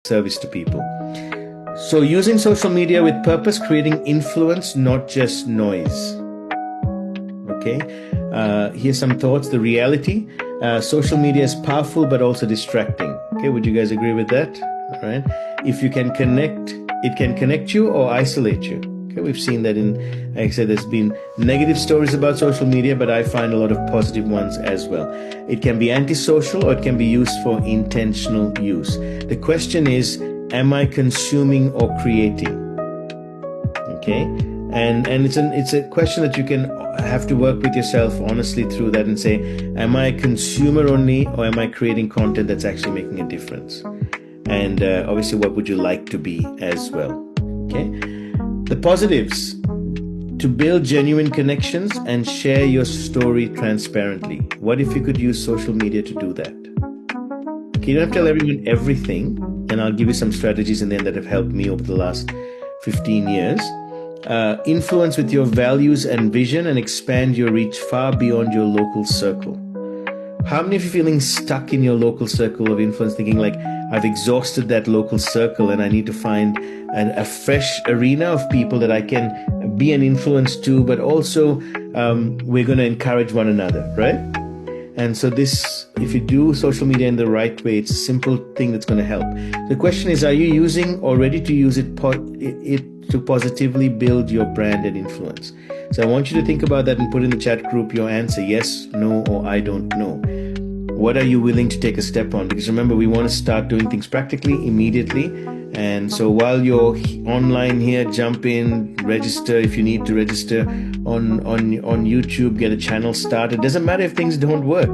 service to people. So using social media with purpose, creating influence, not just noise. Okay, here's some thoughts. The reality, social media is powerful but also distracting. Okay, would you guys agree with that? All right. If you can connect, it can connect you or isolate you. Okay, we've seen that in, like I said, there's been negative stories about social media, but I find a lot of positive ones as well. It can be antisocial or it can be used for intentional use. The question is, am I consuming or creating? Okay, and it's a question that you can have to work with yourself honestly through that and say, am I a consumer only or am I creating content that's actually making a difference? And obviously, what would you like to be as well? Okay. The positives: to build genuine connections and share your story transparently. What if you could use social media to do that? Okay, you don't have to tell everyone everything, and I'll give you some strategies in there that have helped me over the last 15 years. Influence with your values and vision and expand your reach far beyond your local circle. How many of you feeling stuck in your local circle of influence, thinking like, I've exhausted that local circle and I need to find a fresh arena of people that I can be an influence to, but also we're going to encourage one another, right? And so this, if you do social media in the right way, it's a simple thing that's going to help. The question is, are you using or ready to use it to positively build your brand and influence? So I want you to think about that and put in the chat group your answer, yes, no, or I don't know. What are you willing to take a step on? Because remember, we want to start doing things practically, immediately. And so while you're online here, jump in, register if you need to register on YouTube, get a channel started. Doesn't matter if things don't work.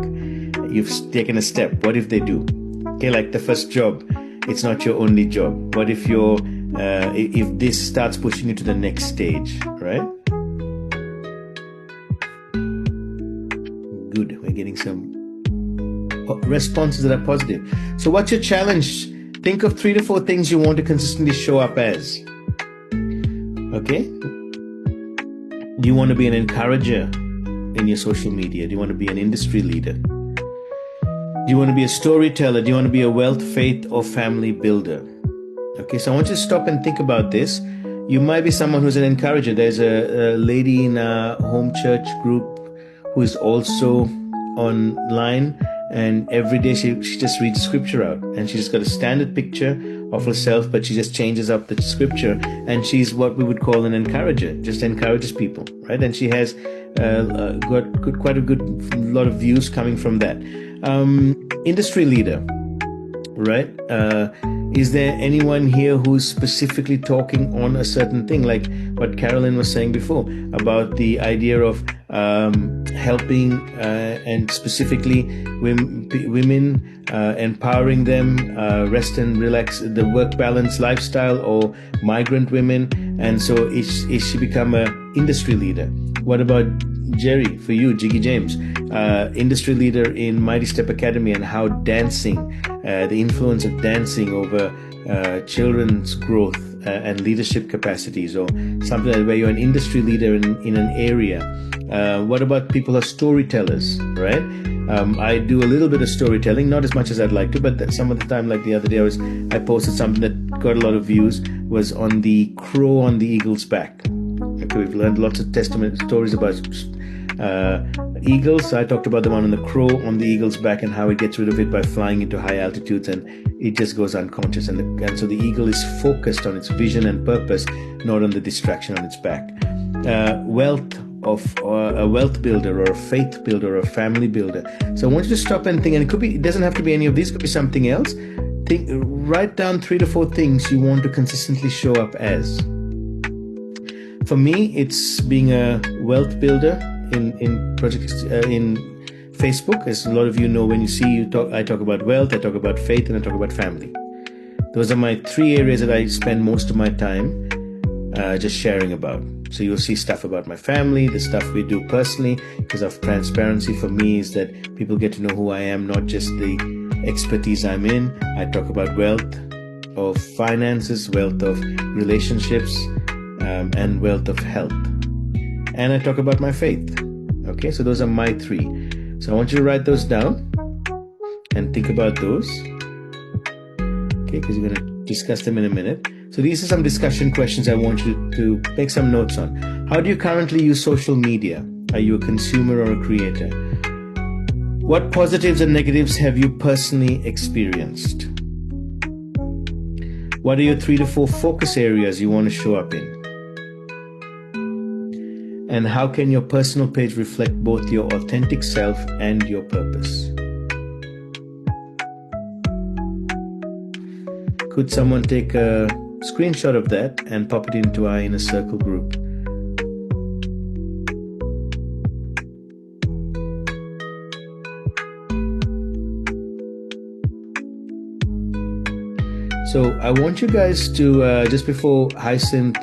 You've taken a step. What if they do? Okay, like the first job, it's not your only job. What if if this starts pushing you to the next stage, right? Good, we're getting some responses that are positive. So what's your challenge? Think of 3 to 4 things you want to consistently show up as. Okay? Do you want to be an encourager in your social media? Do you want to be an industry leader? Do you want to be a storyteller? Do you want to be a wealth, faith, or family builder? Okay, so I want you to stop and think about this. You might be someone who's an encourager. There's a lady in our home church group who is also online, and every day she just reads scripture out, and she's got a standard picture of herself, but she just changes up the scripture, and she's what we would call an encourager, just encourages people, right? And she has got quite a good lot of views coming from that. Industry leader, right? Is there anyone here who's specifically talking on a certain thing, like what Carolyn was saying before about the idea of helping and specifically women, empowering them, rest and relax, the work balance lifestyle, or migrant women? And so is she become a industry leader? What about Jerry, for you, Jiggy James, industry leader in Mighty Step Academy, and how dancing, the influence of dancing over children's growth and leadership capacities, or something like where you're an industry leader in an area. What about people who are storytellers, right? I do a little bit of storytelling, not as much as I'd like to, but some of the time, like the other day, I posted something that got a lot of views, was on the crow on the eagle's back. Okay, we've learned lots of stories about eagles. So I talked about the one on the crow on the eagle's back and how it gets rid of it by flying into high altitudes, and it just goes unconscious. And so the eagle is focused on its vision and purpose, not on the distraction on its back. Wealth of a wealth builder, or a faith builder, or a family builder. So I want you to stop and think, and it doesn't have to be any of these, it could be something else. Write down 3 to 4 things you want to consistently show up as. For me, it's being a wealth builder in projects in Facebook. As a lot of you know, when you see I talk about wealth, I talk about faith, and I talk about family. Those are my 3 areas that I spend most of my time just sharing about. So you'll see stuff about my family, the stuff we do personally, because of transparency for me is that people get to know who I am, not just the expertise I'm in. I talk about wealth of finances, wealth of relationships, and wealth of health. And I talk about my faith. Okay, so those are my 3. So I want you to write those down and think about those. Okay, because you're going to discuss them in a minute. So these are some discussion questions I want you to make some notes on. How do you currently use social media? Are you a consumer or a creator? What positives and negatives have you personally experienced? What are your 3 to 4 focus areas you want to show up in? And how can your personal page reflect both your authentic self and your purpose? Could someone take a screenshot of that and pop it into our Inner Circle group? So I want you guys to, just before Hyacinth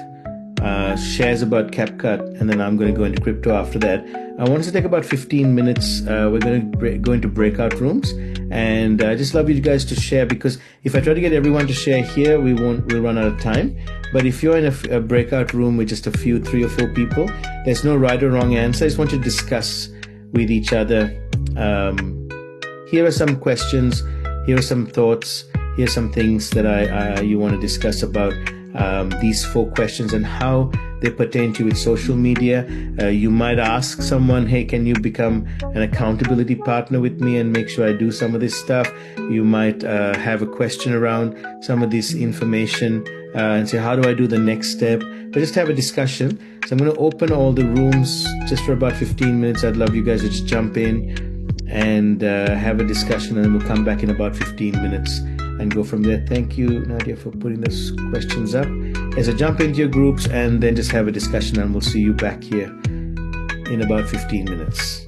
shares about CapCut, and then I'm going to go into crypto after that, I want us to take about 15 minutes. We're going to go into breakout rooms, and I just love you guys to share, because if I try to get everyone to share here, we'll run out of time. But if you're in a breakout room with just a few, 3 or 4 people, there's no right or wrong answer. I just want you to discuss with each other. Here are some questions. Here are some thoughts. Here are some things that you want to discuss about these 4 questions and how they pertain to you with social media. You might ask someone, hey, can you become an accountability partner with me and make sure I do some of this stuff? You might have a question around some of this information and say, how do I do the next step? But just have a discussion. So I'm going to open all the rooms just for about 15 minutes. I'd love you guys to just jump in and have a discussion, and then we'll come back in about 15 minutes and go from there. Thank you, Nadia, for putting those questions up. As I jump into your groups and then just have a discussion, and we'll see you back here in about 15 minutes.